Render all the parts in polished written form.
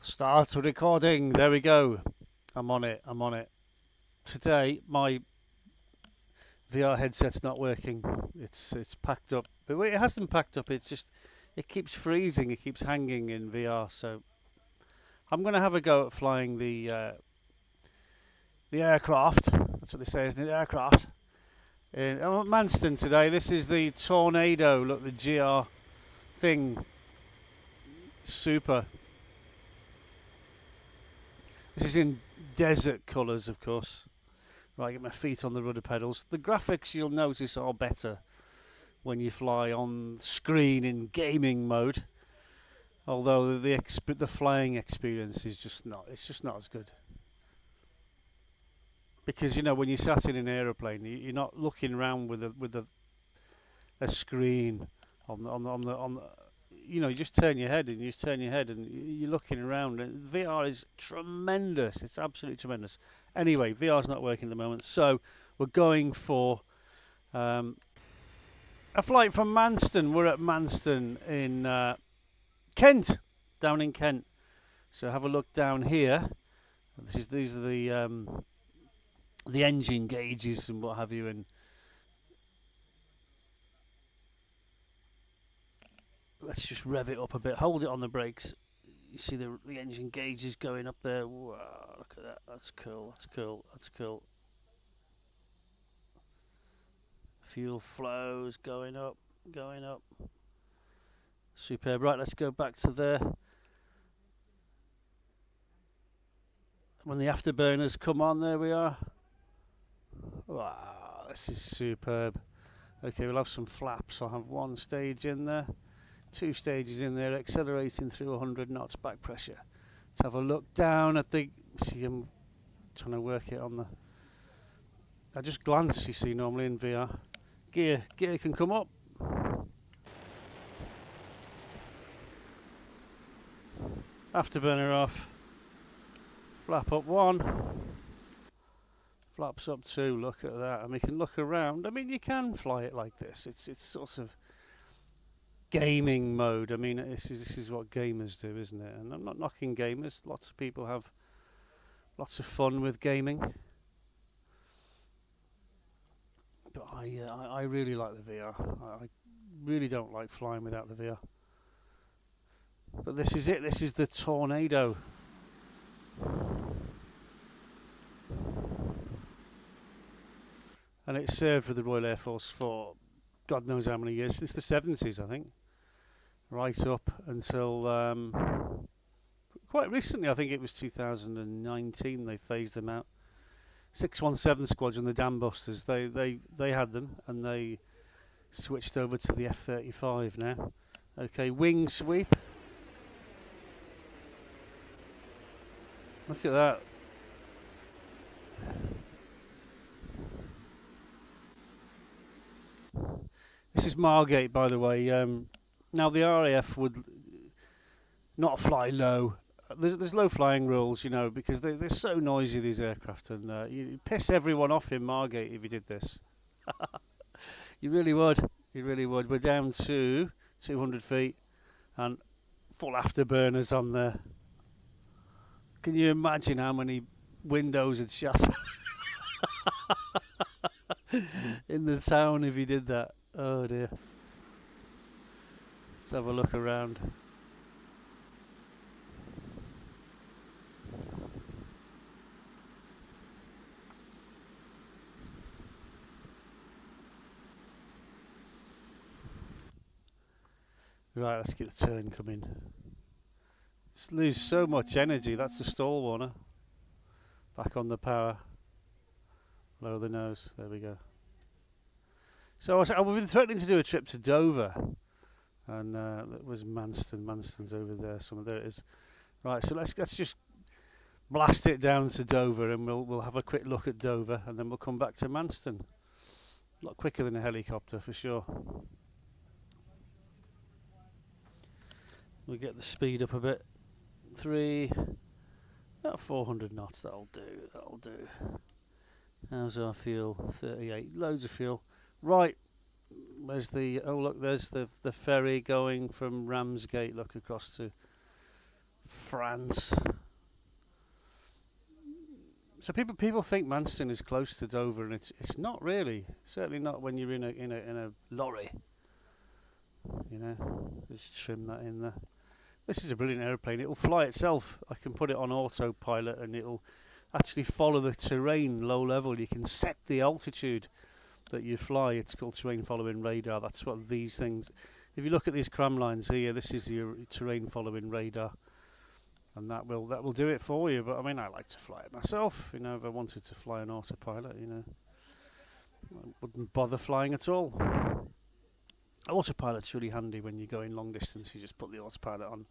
Start recording. There we go. I'm on it. I'm on it. Today my VR headset's not working. It's packed up. But wait, it hasn't packed up. It's just it keeps freezing. It keeps hanging in VR. So I'm gonna have a go at flying the aircraft. That's what they say, isn't it? Aircraft. I'm at Manston today. This is the Tornado. Look, the GR thing. Super. This is in desert colours, of course. Right, get my feet on the rudder pedals. The graphics, you'll notice, are better when you fly on screen in gaming mode. Although the flying experience is just not. It's just not as good. Because you know when you sat in an aeroplane, you're not looking around with a screen on the you know, you just turn your head and you're looking around. And VR is tremendous. It's absolutely tremendous. Anyway, VR's not working at the moment, so we're going for a flight from Manston. We're at Manston in Kent, down in Kent. So have a look down here. These are the engine gauges and what have you, and let's just rev it up a bit. Hold it on the brakes. You see the engine gauges going up there. Wow, look at that. That's cool. That's cool. That's cool. Fuel flows going up, going up. Superb. Right, let's go back to there. When the afterburners come on, there we are. Wow, this is superb. Okay, we'll have some flaps. I'll have one stage in there. 2 stages in there, accelerating through 100 knots back pressure. Let's have a look down at the. See, I'm trying to work it on the. I just glance, you see, normally in VR. Gear can come up. Afterburner off. Flap up 1. Flaps up 2. Look at that, and we can look around. I mean, you can fly it like this. It's sort of gaming mode. I mean, this is what gamers do, isn't it? And I'm not knocking gamers. Lots of people have lots of fun with gaming, but I really like the VR. I really don't like flying without the VR. But this is it. This is the Tornado. And it served with the Royal Air Force for God knows how many years, since the 70s, I think. Right up until quite recently. I think it was 2019 they phased them out. 617 Squadron, the Dam Busters, they had them, and they switched over to the F-35 now. Okay, wing sweep. Look at that. This is Margate, by the way. Now the RAF would not fly low. There's low flying rules, you know, because they're so noisy, these aircraft, and you piss everyone off in Margate if you did this. You really would. You really would. We're down to 200 feet and full afterburners on there. Can you imagine how many windows had shut in the town if you did that? Oh dear. Let's have a look around. Right, let's get the turn coming. Just lose so much energy. That's the stall warner. Back on the power. Lower the nose. There we go. So I've been threatening to do a trip to Dover, and that was Manston. Manston's over there. There it is. Right, so let's just blast it down to Dover, and we'll have a quick look at Dover, and then we'll come back to Manston. A lot quicker than a helicopter for sure. We'll get the speed up a bit. 400 knots. That'll do. How's our fuel? 38. Loads of fuel. Right. Where's the? Oh look, there's the ferry going from Ramsgate. Look across to France. So people think Manston is close to Dover, and it's not really. Certainly not when you're in a lorry. You know, just trim that in there. This is a brilliant aeroplane. It'll fly itself. I can put it on autopilot, and it'll actually follow the terrain low level. You can set the altitude that you fly. It's called terrain following radar. That's what these things. If you look at these cram lines here, this is your terrain following radar, and that will do it for you. But I mean, I like to fly it myself. You know, if I wanted to fly an autopilot, you know, I wouldn't bother flying at all. Autopilot's really handy when you're going long distance. You just put the autopilot on,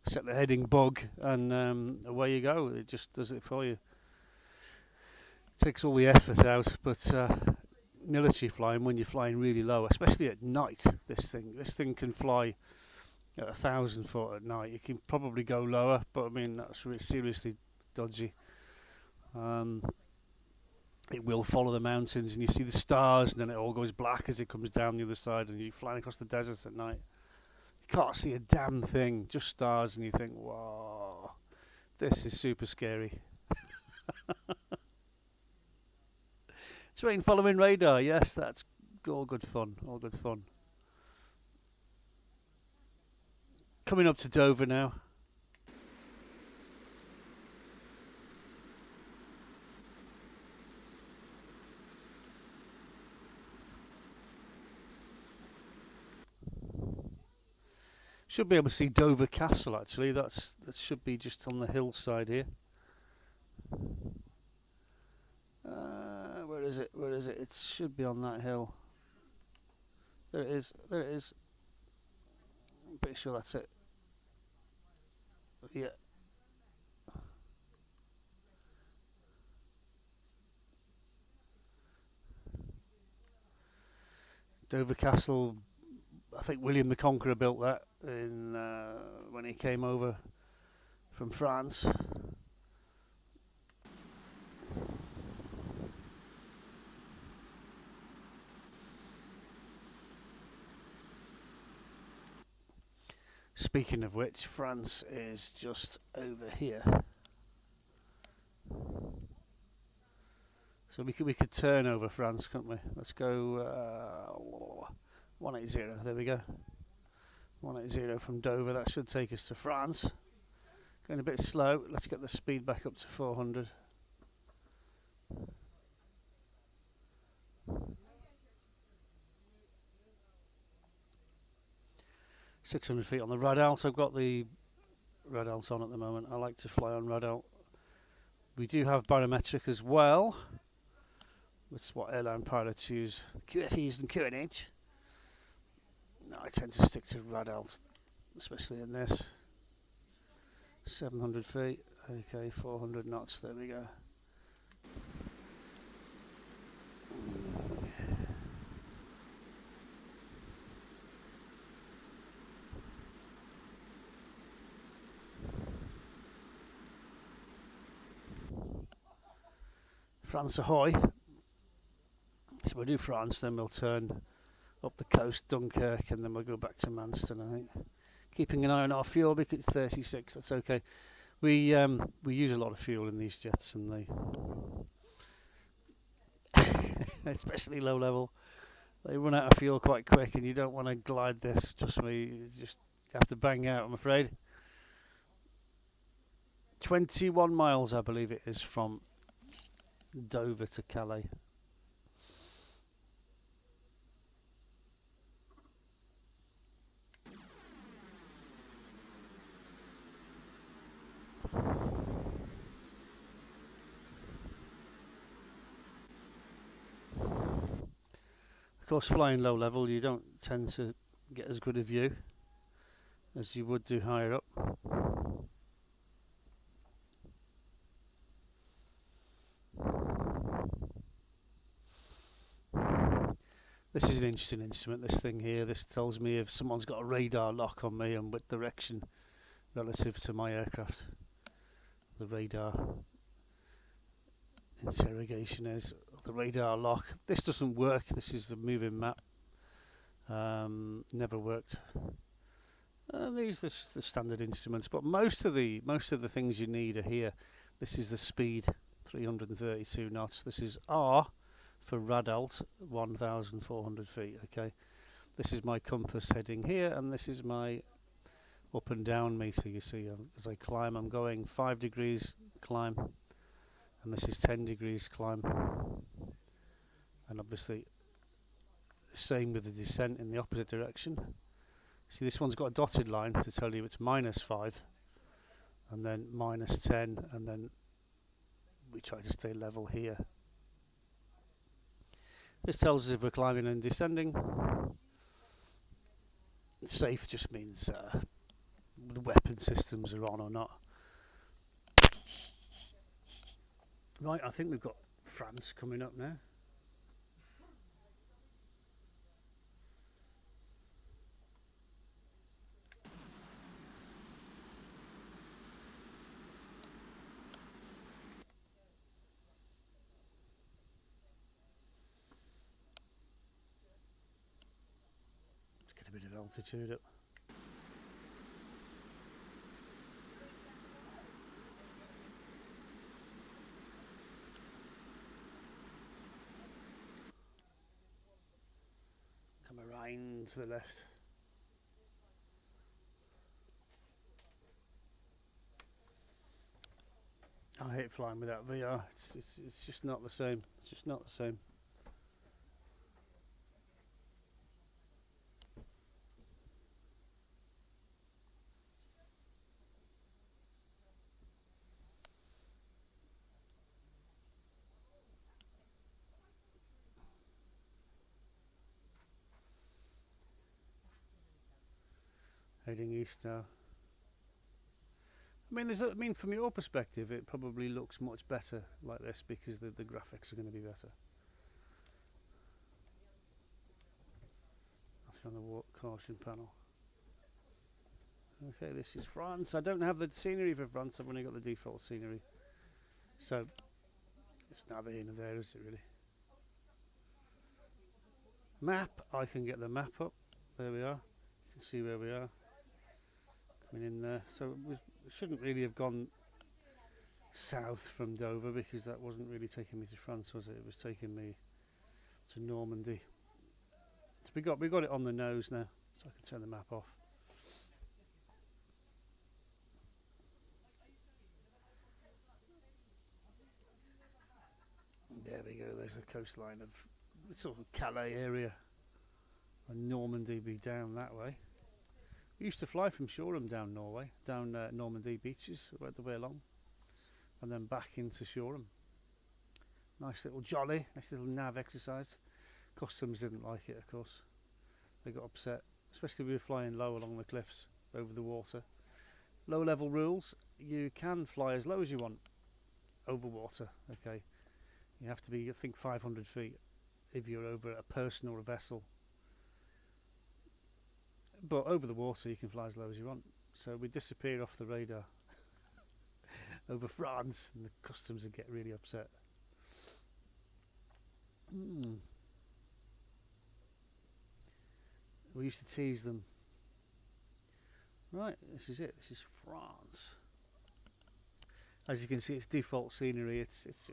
set the heading bug, and away you go. It just does it for you. Takes all the effort out, but military flying, when you're flying really low, especially at night, this thing can fly at 1,000 foot at night. You can probably go lower, but I mean that's really seriously dodgy. It will follow the mountains, and you see the stars, and then it all goes black as it comes down the other side, and you're flying across the desert at night. You can't see a damn thing, just stars, and you think, whoa, this is super scary. Terrain following radar, yes, that's all good fun, all good fun. Coming up to Dover now. Should be able to see Dover Castle actually. That should be just on the hillside here. Where is it? Where is it? It should be on that hill. There it is. There it is. I'm pretty sure that's it. Yeah. Dover Castle. I think William the Conqueror built that in when he came over from France. Speaking of which, France is just over here. So we could turn over France, couldn't we? Let's go 180. There we go. 180 from Dover. That should take us to France. Going a bit slow. Let's get the speed back up to 400. .600 feet on the Radalt. I've got the Radalt on at the moment. I like to fly on Radalt. We do have barometric as well. That's what airline pilots use. QFEs and QNH. No, I tend to stick to Radalt, especially in this. 700 feet. Okay, 400 knots. There we go. France ahoy. So we'll do France, then we'll turn up the coast, Dunkirk, and then we'll go back to Manston, I think. Keeping an eye on our fuel because it's 36, that's okay. We use a lot of fuel in these jets, and they especially low level, they run out of fuel quite quick, and you don't want to glide this, trust me, you just have to bang out, I'm afraid. 21 miles I believe it is from Dover to Calais. Of course, flying low level, you don't tend to get as good a view as you would do higher up. This is an interesting instrument, this thing here. This tells me if someone's got a radar lock on me and what direction relative to my aircraft. The radar interrogation is the radar lock. This doesn't work. This is the moving map. Never worked. These are the standard instruments, but most of the things you need are here. This is the speed, 332 knots. This is R for Radalt, 1,400 feet. Okay, this is my compass heading here, and this is my up and down meter. You see, as I climb, I'm going 5 degrees climb, and this is 10 degrees climb, and obviously the same with the descent in the opposite direction. See, this one's got a dotted line to tell you it's -5, and then -10, and then we try to stay level here. This tells us if we're climbing and descending. Safe just means the weapon systems are on or not. Right, I think we've got France coming up now. Let's get a bit of altitude up. Come around to the left. I hate flying without VR. It's just not the same. It's just not the same. Heading east now. I mean, from your perspective, it probably looks much better like this because the graphics are going to be better. Nothing on the caution panel. Okay, this is France. I don't have the scenery for France. I've only got the default scenery. So it's neither here nor there, is it really? Map. I can get the map up. There we are. You can see where we are. Coming in there. So we shouldn't really have gone south from Dover because that wasn't really taking me to France, was it? It was taking me to Normandy. So we got it on the nose now, so I can turn the map off. There we go. There's the coastline of the sort of Calais area, and Normandy be down that way. We used to fly from Shoreham down Norway, down Normandy beaches right the way along, and then back into Shoreham. Nice little jolly, nice little nav exercise. Customs didn't like it, of course. They got upset, especially if we were flying low along the cliffs over the water. Low level rules, you can fly as low as you want over water, okay. You have to be, I think, 500 feet if you're over a person or a vessel. But over the water you can fly as low as you want. So we disappear off the radar over France, and the customs would get really upset. We used to tease them. Right, this is it. This is France. As you can see, it's default scenery. It's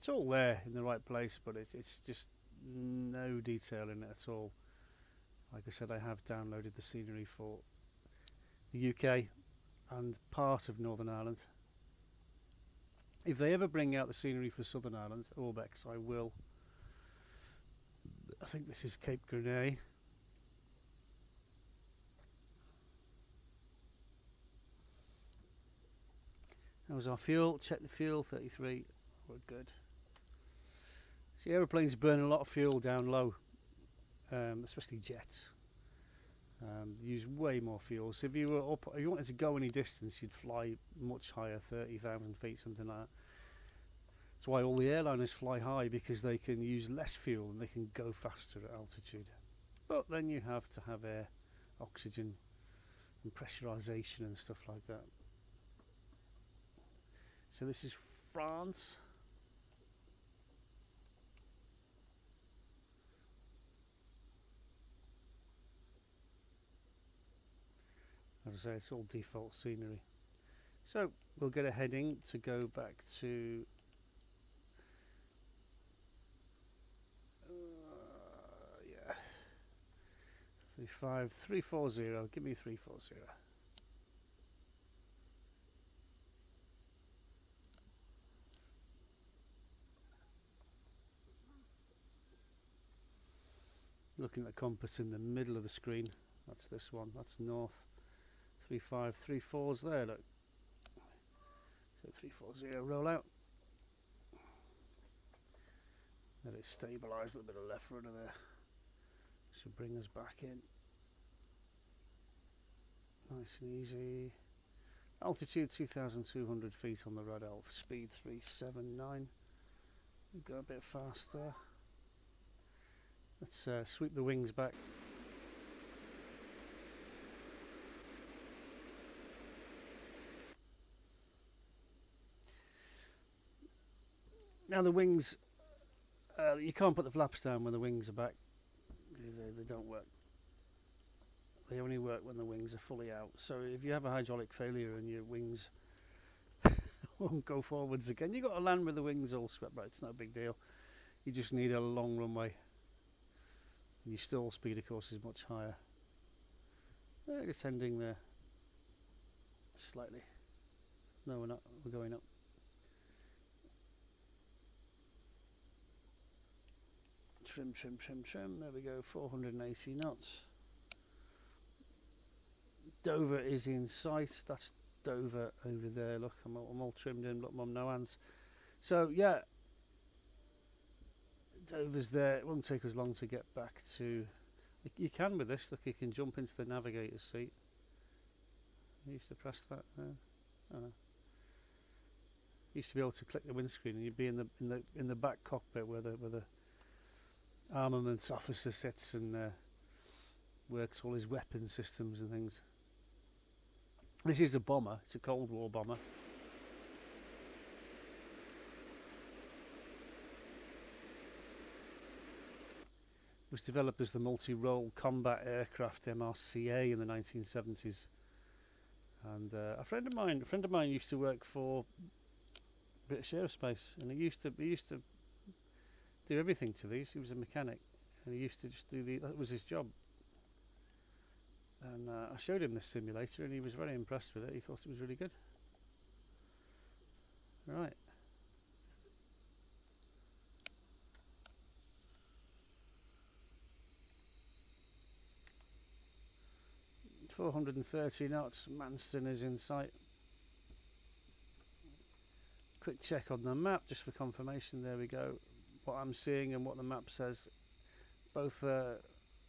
all there in the right place, but it's just no detail in it at all. Like I said, I have downloaded the scenery for the UK and part of Northern Ireland. If they ever bring out the scenery for Southern Ireland, Orbex, I will. I think this is Cape Grenay. That was our fuel. Check the fuel, 33. We're good. See, aeroplanes burn a lot of fuel down low, especially jets. Use way more fuel. So if you were up, if you wanted to go any distance, you'd fly much higher, 30,000 feet, something like that. That's why all the airliners fly high, because they can use less fuel and they can go faster at altitude. But then you have to have air, oxygen, and pressurization and stuff like that. So this is France. As I say, it's all default scenery. So we'll get a heading to go back to yeah, 35340. Give me 340. Looking at the compass in the middle of the screen. That's this one. That's north. 3534's there. Look. So 340. Roll out. Let it stabilise. A little bit of left rudder there. Should bring us back in. Nice and easy. Altitude 2,200 feet on the Red Elf. Speed 379. We'll go a bit faster. Let's sweep the wings back. Now the wings, you can't put the flaps down when the wings are back. They don't work. They only work when the wings are fully out. So if you have a hydraulic failure and your wings won't go forwards again, you've got to land with the wings all swept back. It's not a big deal. You just need a long runway. And your stall speed, of course, is much higher. Descending there slightly. No, we're not. We're going up. Trim, trim, trim, trim. There we go. 480 knots. Dover is in sight. That's Dover over there. Look, I'm all trimmed in. Look, Mum, no hands. So yeah, Dover's there. It won't take us long to get back to. You can with this. Look, you can jump into the navigator's seat. You used to press that. You used to be able to click the windscreen, and you'd be in the back cockpit where the armaments officer sits and works all his weapon systems and things. This is a bomber. It's a Cold War bomber. It was developed as the multi-role combat aircraft MRCA in the 1970s. And a friend of mine used to work for British Aerospace, and he used to do everything to these. He was a mechanic, and he used to just do that was his job. And I showed him this simulator, and he was very impressed with it. He thought it was really good. Right. .430 knots. Manston is in sight. Quick check on the map just for confirmation. There we go. What I'm seeing and what the map says, both are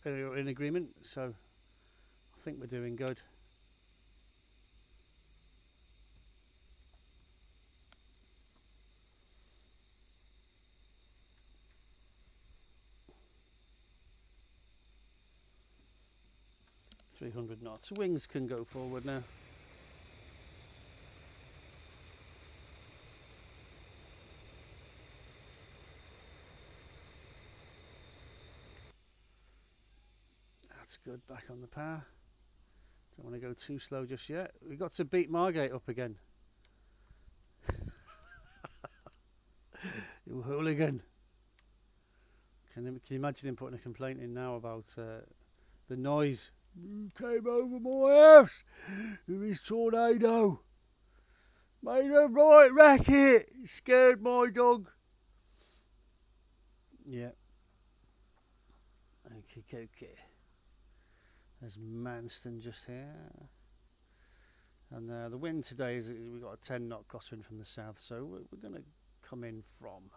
in agreement. So I think we're doing good. .300 knots. Wings can go forward now. That's good. Back on the power. Don't want to go too slow just yet. We've got to beat Margate up again. You hooligan. Can you imagine him putting a complaint in now about the noise? You came over my house with his Tornado. Made a right racket. Scared my dog. Yeah. Okay. There's Manston just here. And the wind today is we've got a 10 knot crosswind from the south, so we're going to come in from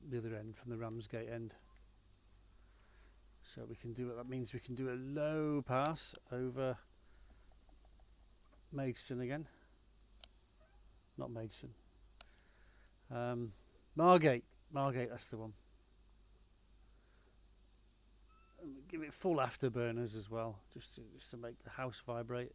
the other end, from the Ramsgate end. So we can do it. That means we can do a low pass over Manston again. Not Manston. Margate, that's the one. And give it full afterburners as well, just to make the house vibrate.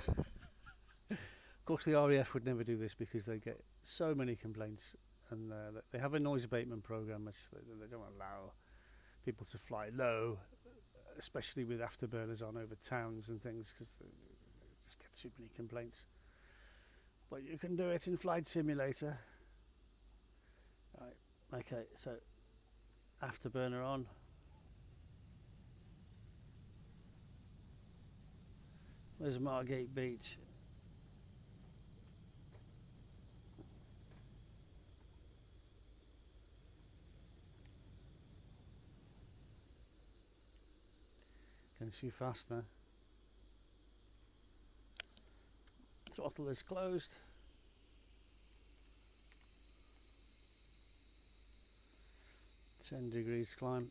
Of course, the RAF would never do this because they get so many complaints, and they have a noise abatement program which they don't allow people to fly low especially with afterburners on over towns and things, because they just get too many complaints. But you can do it in Flight Simulator. Right, okay, so afterburner on. There's Margate Beach. Going too fast now. Throttle is closed. Ten degrees climb.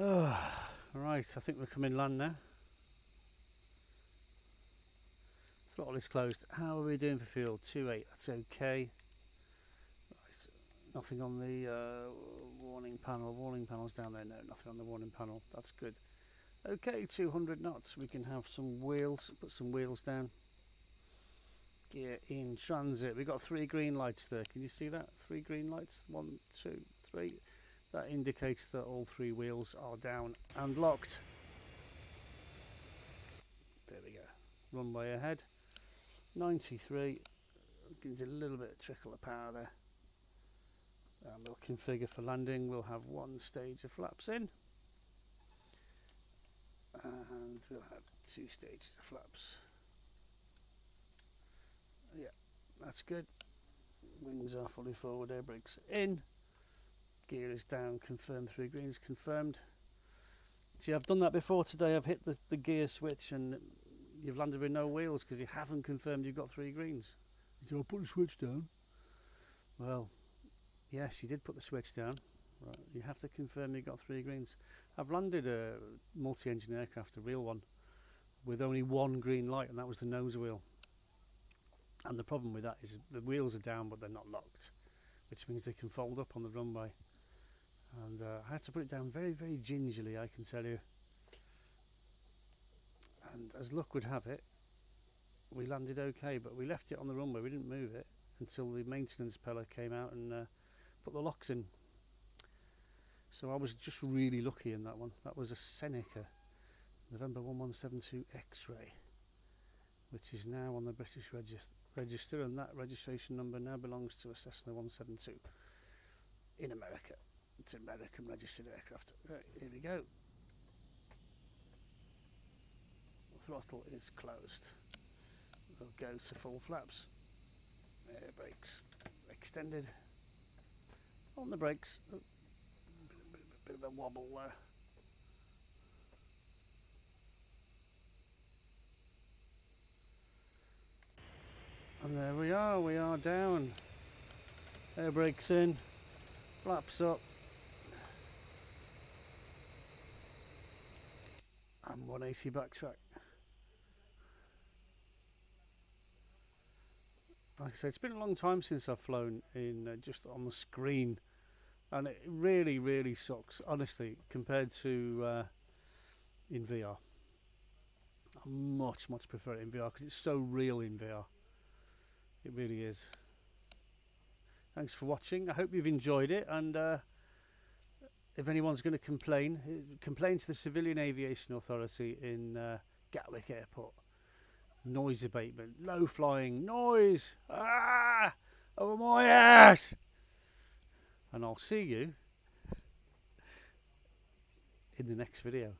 Oh, right, I think we're coming land now. Throttle is closed. How are we doing for fuel? 2.8, that's okay. Right, nothing on the warning panel. Warning panel's down there. No, nothing on the warning panel. That's good. Okay, 200 knots. We can have some wheels. Put some wheels down. Gear in transit. We've got 3 green lights there. Can you see that? 3 green lights. 1, 2, 3. That indicates that all 3 wheels are down and locked. There we go. Runway ahead. 93. Gives it a little bit of trickle of power there. And we'll configure for landing. We'll have 1 stage of flaps in. And we'll have 2 stages of flaps. Yeah, that's good. Wings are fully forward, air brakes in. Gear is down, confirmed, 3 greens, confirmed. See, I've done that before today. I've hit the gear switch and you've landed with no wheels because you haven't confirmed you've got 3 greens. Did I put the switch down? Well, yes, you did put the switch down. Right, you have to confirm you've got 3 greens. I've landed a multi-engine aircraft, a real one, with only 1 green light, and that was the nose wheel. And the problem with that is the wheels are down, but they're not locked, which means they can fold up on the runway. And I had to put it down very, very gingerly, I can tell you. And as luck would have it, we landed okay, but we left it on the runway. We didn't move it until the maintenance peller came out and put the locks in. So I was just really lucky in that one. That was a Seneca November 1172 X-ray, which is now on the British register, and that registration number now belongs to a Cessna 172 in America. It's an American registered aircraft. Right, here we go. Throttle is closed. We'll go to full flaps. Air brakes extended. On the brakes. Oh, bit of a wobble there. And there we are down. Air brakes in, flaps up. And 180 backtrack. Like I said, it's been a long time since I've flown in just on the screen, and it really, really sucks, honestly, compared to in VR. I much prefer it in VR because it's so real in VR. It really is. Thanks for watching. I hope you've enjoyed it, and if anyone's going to complain to the Civilian Aviation Authority in Gatwick Airport. Noise abatement, low flying noise, over my ass. And I'll see you in the next video.